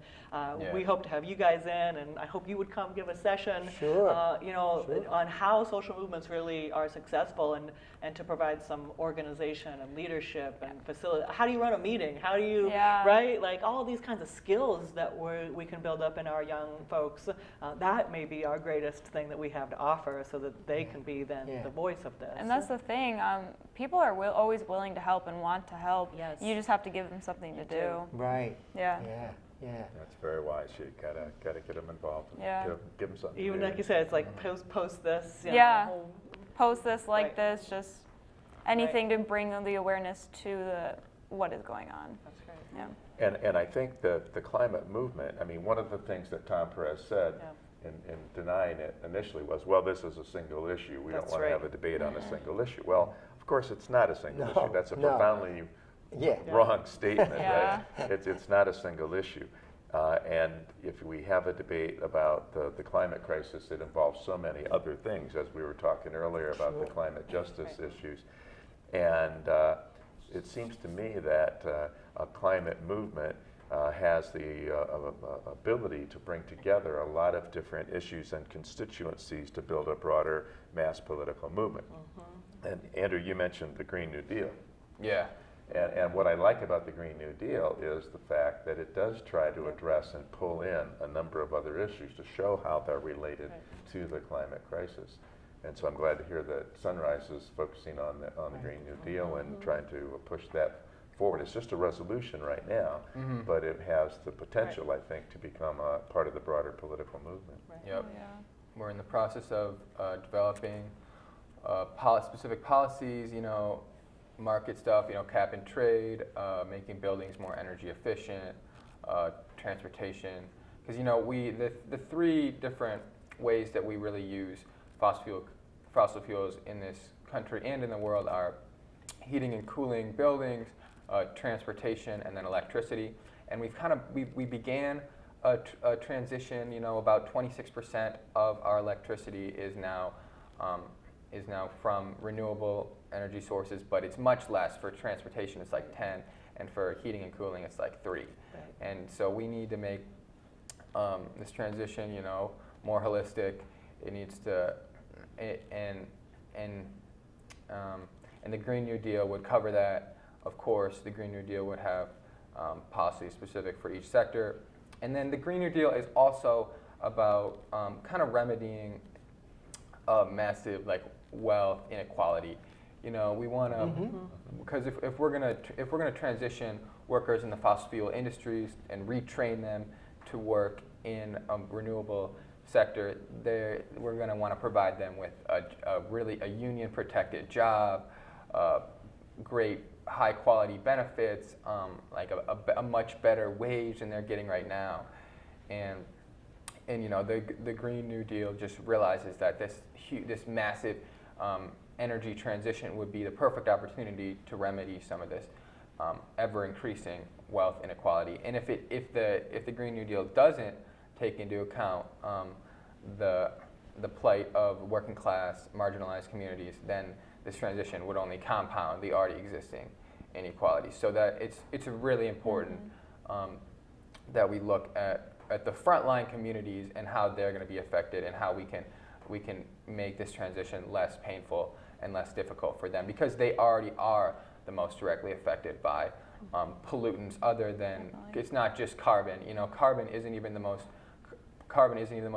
we hope to have you guys in, and I hope you would come give a session, Sure. Sure. On how social movements really are successful, and to provide some organization and leadership and facility. How do you run a meeting? How do you, right? Like all of these kinds of skills that we can build up in our young folks. That may be our greatest thing that we have to offer, so that they can be then the voice of this. And that's the thing. People are always willing to help and want to help. Yes. You just have to give them something to do. Right. Yeah. Yeah. Yeah. That's very wise. You gotta get them involved. And Yeah. give them something. Even to do. like you said, it's like post this. Yeah. Whole, Post this, like Right. this, just anything to bring the awareness to what is going on. that's great. Yeah. And I think that the climate movement, I mean, one of the things that Tom Perez said in denying it initially was, well, this is a single issue. We That's don't want to right. have a debate on a single issue. Well, of course, it's not a single No, issue. That's a no. profoundly Yeah. wrong statement. Yeah. Right? It's not a single issue. And if we have a debate about the climate crisis, it involves so many other things, as we were talking earlier about the climate justice issues. And it seems to me that a climate movement has the ability to bring together a lot of different issues and constituencies to build a broader mass political movement. And Andrew, you mentioned the Green New Deal. Yeah. And what I like about the Green New Deal is the fact that it does try to address and pull in a number of other issues to show how they're related to the climate crisis. And so I'm glad to hear that Sunrise is focusing on the Green New Deal and trying to push that forward. It's just a resolution right now, but it has the potential, I think, to become a part of the broader political movement. Yep. Yeah. We're in the process of developing specific policies, market stuff, cap and trade, making buildings more energy efficient, transportation. Because the 3 different ways that we really use fossil fuels in this country and in the world are heating and cooling buildings, transportation, and then electricity. And we began a transition. About 26% of our electricity is now from renewable energy sources, but it's much less. For transportation, it's like 10, and for heating and cooling, it's like 3. Right. And so we need to make this transition, more holistic. It needs to, and the Green New Deal would cover that. Of course, the Green New Deal would have policy specific for each sector. And then the Green New Deal is also about kind of remedying massive wealth inequality. We want to, because if we're gonna transition workers in the fossil fuel industries and retrain them to work in a renewable sector, we're going to want to provide them with a union protected job, great high quality benefits, like a much better wage than they're getting right now. And the Green New Deal just realizes that this massive energy transition would be the perfect opportunity to remedy some of this ever increasing wealth inequality. And if the Green New Deal doesn't take into account the plight of working class marginalized communities, then this transition would only compound the already existing inequality. So that it's really important that we look at the frontline communities and how they're going to be affected, and how we can make this transition less painful and less difficult for them, because they already are the most directly affected by pollutants other than, it's not just carbon. Carbon isn't even the most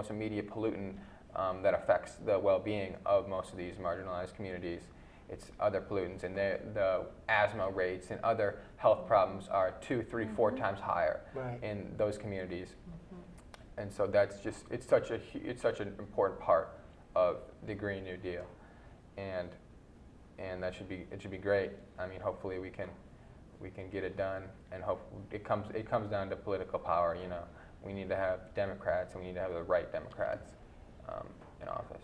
immediate pollutant that affects the well-being of most of these marginalized communities. It's other pollutants, and the asthma rates and other health problems are 2, 3, 4 times higher in those communities. And so that's just, it's such an important part of the Green New Deal, and it should be great. I mean, hopefully we can get it done, and hope it comes down to political power. We need to have Democrats, and we need to have the right Democrats in office.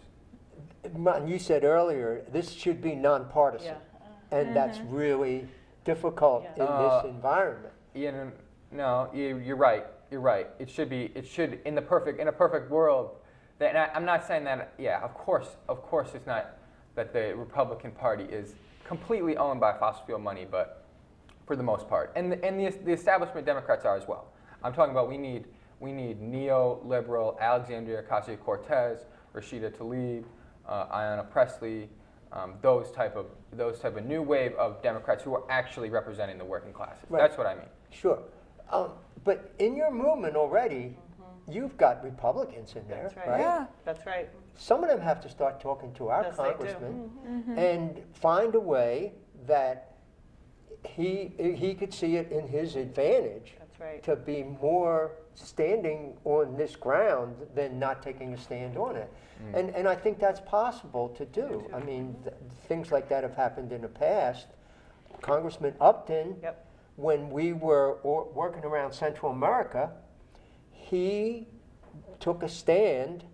Martin, you said earlier, this should be nonpartisan. Yeah. And that's really difficult in this environment. No, you're right. You're right. It should be. It should in a perfect world. And I'm not saying that. Yeah, of course, it's not that the Republican Party is completely owned by fossil fuel money, but for the most part, and the establishment Democrats are as well. I'm talking about we need neoliberal Alexandria Ocasio-Cortez, Rashida Tlaib, Ayanna Pressley, those type of new wave of Democrats who are actually representing the working classes. Right. That's what I mean. Sure. But in your movement already, you've got Republicans in there, That's right. right? Yeah. That's right. Some of them have to start talking to our Yes, they do. congressman Mm-hmm. and find a way that he could see it in his advantage That's right. to be more standing on this ground than not taking a stand on it. And I think that's possible to do. I mean, things like that have happened in the past. Congressman Upton, Yep. when we were working around Central America, he took a stand,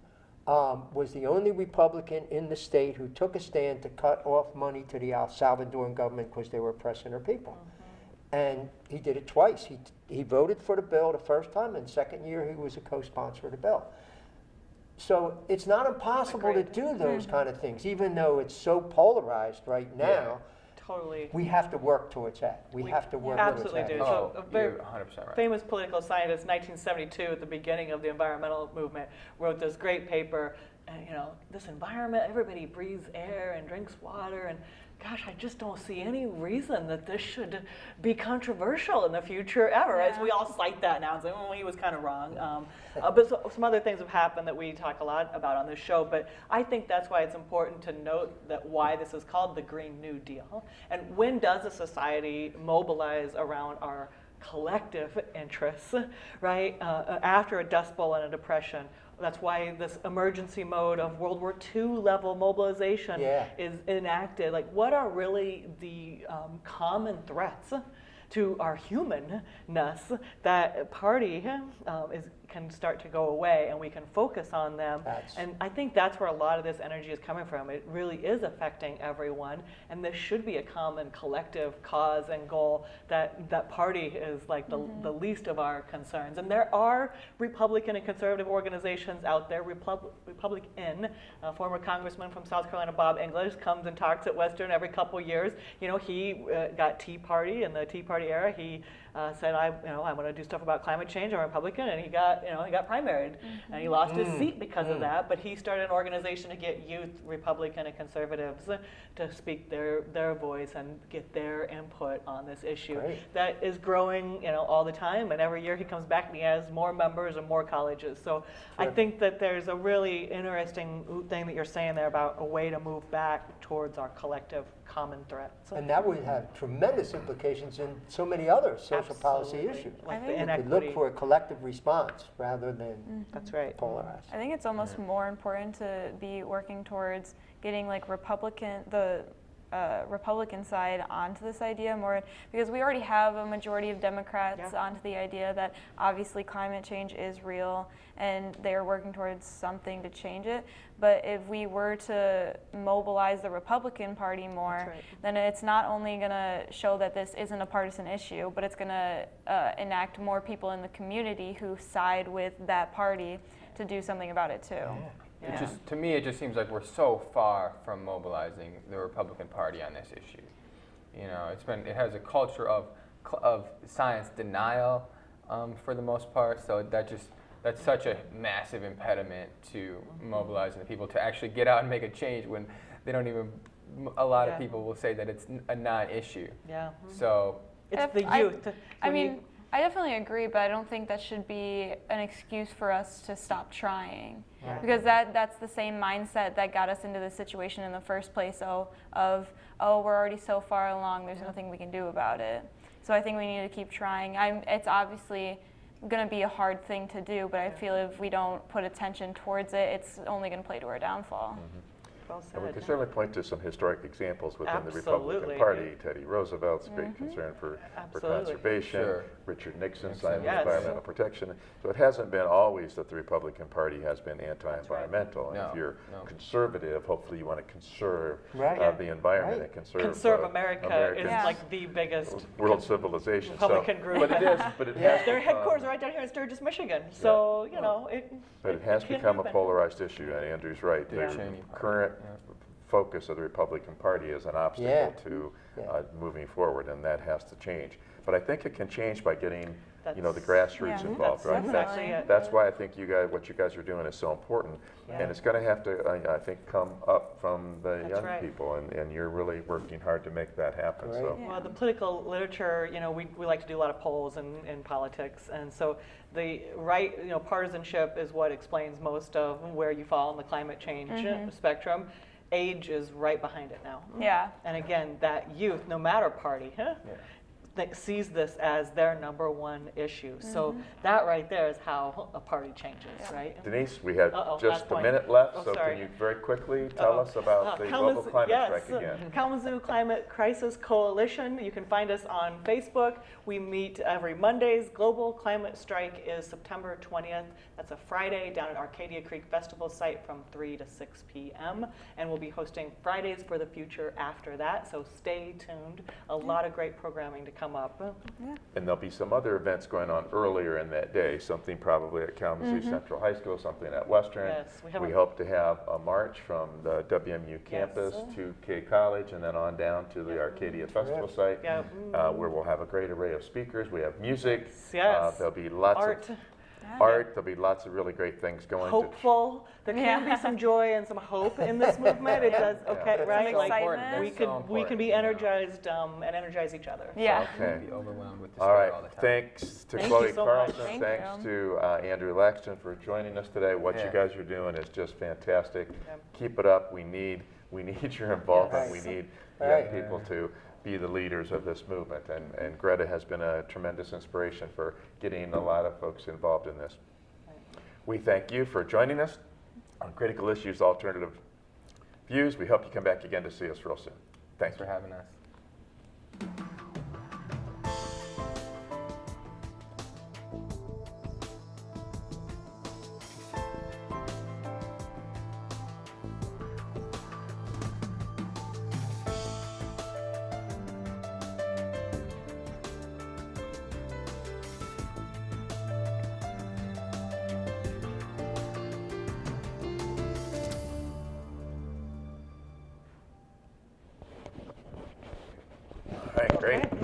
was the only Republican in the state who took a stand to cut off money to the El Salvadoran government because they were oppressing their people. And he did it twice. He voted for the bill the first time, and second year he was a co-sponsor of the bill. So it's not impossible to Agreed. do those kind of things, even though it's so polarized right now. Totally. We have to work towards that. We have to work absolutely towards that. do. So a very You're 100% right. famous political scientist, 1972, at the beginning of the environmental movement, wrote this great paper. And, this environment, everybody breathes air and drinks water, and gosh, I just don't see any reason that this should be controversial in the future ever. As we all cite that now and say, he was kind of wrong. But some other things have happened that we talk a lot about on this show. But I think that's why it's important to note that why this is called the Green New Deal. And when does a society mobilize around our collective interests, right? After a Dust Bowl and a depression. That's why this emergency mode of World War II level mobilization is enacted. Like, what are really the common threats to our humanness that party can start to go away, and we can focus on them. And I think that's where a lot of this energy is coming from. It really is affecting everyone, and this should be a common collective cause and goal that party is like the least of our concerns. And there are Republican and conservative organizations out there. Republican, former congressman from South Carolina, Bob English, comes and talks at Western every couple years. He got Tea Party in the Tea Party era. He said, I want to do stuff about climate change. I'm a Republican, and he got primaried, and he lost his seat because of that. But he started an organization to get youth Republican and conservatives to speak their voice and get their input on this issue. Great. That is growing, all the time. And every year he comes back and he has more members and more colleges. So I think that there's a really interesting thing that you're saying there about a way to move back towards our collective common threats. And that would have tremendous implications in so many other social policy Absolutely. issues. Like I the think- We could inequity. look for a collective response rather than That's right. polarized. I think it's almost more important to be working towards getting like the Republican side onto this idea more, because we already have a majority of Democrats onto the idea that obviously climate change is real and they are working towards something to change it. But if we were to mobilize the Republican Party more, right. then it's not only going to show that this isn't a partisan issue, but it's going to enact more people in the community who side with that party to do something about it too. Yeah. To me, it just seems like we're so far from mobilizing the Republican Party on this issue. It has a culture of science denial for the most part. So that's such a massive impediment to mobilizing the people to actually get out and make a change when they don't even. A lot of people will say that it's a non-issue. Yeah. So It's the I- youth. I mean, I definitely agree, but I don't think that should be an excuse for us to stop trying. Right. Because that's the same mindset that got us into this situation in the first place, we're already so far along, there's nothing we can do about it. So I think we need to keep trying. It's obviously going to be a hard thing to do, but I feel if we don't put attention towards it, it's only going to play to our downfall. well And we said. can certainly point to some historic examples within the Republican Absolutely. Party. Teddy Roosevelt's great concern for Absolutely. conservation. Sure. Richard Nixon's Nixon, side of yes. environmental protection. So it hasn't been always that the Republican Party has been anti-environmental. And No, if you're no. conservative, hopefully you want to conserve Right. the environment Right. and conserve, Conserve America is America's Yeah. like the biggest world civilization. Republican group. But it is, but it has Their become- headquarters are right down here in Sturgis, Michigan. So, you know, But it has can become a happen. polarized issue, and Andrew's right. Dick The Cheney. current focus of the Republican Party is an obstacle Yeah. to Yeah. moving forward, and that has to change. But I think it can change by getting, the That's- grassroots Yeah. involved, right? That's exactly it. That's why I think what you guys are doing is so important, Yeah. and it's going to have to, I think, come up from the That's young right. people, and you're really working hard to make that happen. So. Great. Well, the political literature, we like to do a lot of polls in politics, and so the right, partisanship is what explains most of where you fall in the climate change spectrum. Age is right behind it now. Yeah. And again, that youth, no matter party, that sees this as their number one issue. So that right there is how a party changes, right? Denise, we have Uh-oh, just last a point. minute left, Oh, so sorry. can you very quickly tell Uh-oh. us about the Global Climate Strike again? Kalamazoo Climate Crisis Coalition. You can find us on Facebook. We meet every Mondays. Global Climate Strike is September 20th. That's a Friday down at Arcadia Creek Festival site from 3 to 6 p.m. And we'll be hosting Fridays for the Future after that, so stay tuned. A lot of great programming to come up. And there'll be some other events going on earlier in that day, something probably at Kalamazoo Central High School, something at Western. Yes, we have We a- hope to have a march from the WMU campus to K College and then on down to the Arcadia Festival site, Yeah. where we'll have a great array of speakers. We have music. Yes. There'll be lots Art. of art. There'll be lots of really great things going. Hopeful. There can be some joy and some hope in this movement. It does, okay, Yeah. right? Some Like, excitement. we can be energized and energize each other. Yeah. Okay. Be overwhelmed with All despair right. all the time. Thanks to Thank Chloe you so much. Carlson. Thank Thanks you. to Andrew Laxton for joining us today. What you Yeah. guys are doing is just fantastic. Yeah. Keep it up. We need your involvement. Yes. We need Right. young people to be the leaders of this movement. And Greta has been a tremendous inspiration for getting a lot of folks involved in this. We thank you for joining us on Critical Issues Alternative Views. We hope you come back again to see us real soon. Thanks Thanks for having us. All right, great.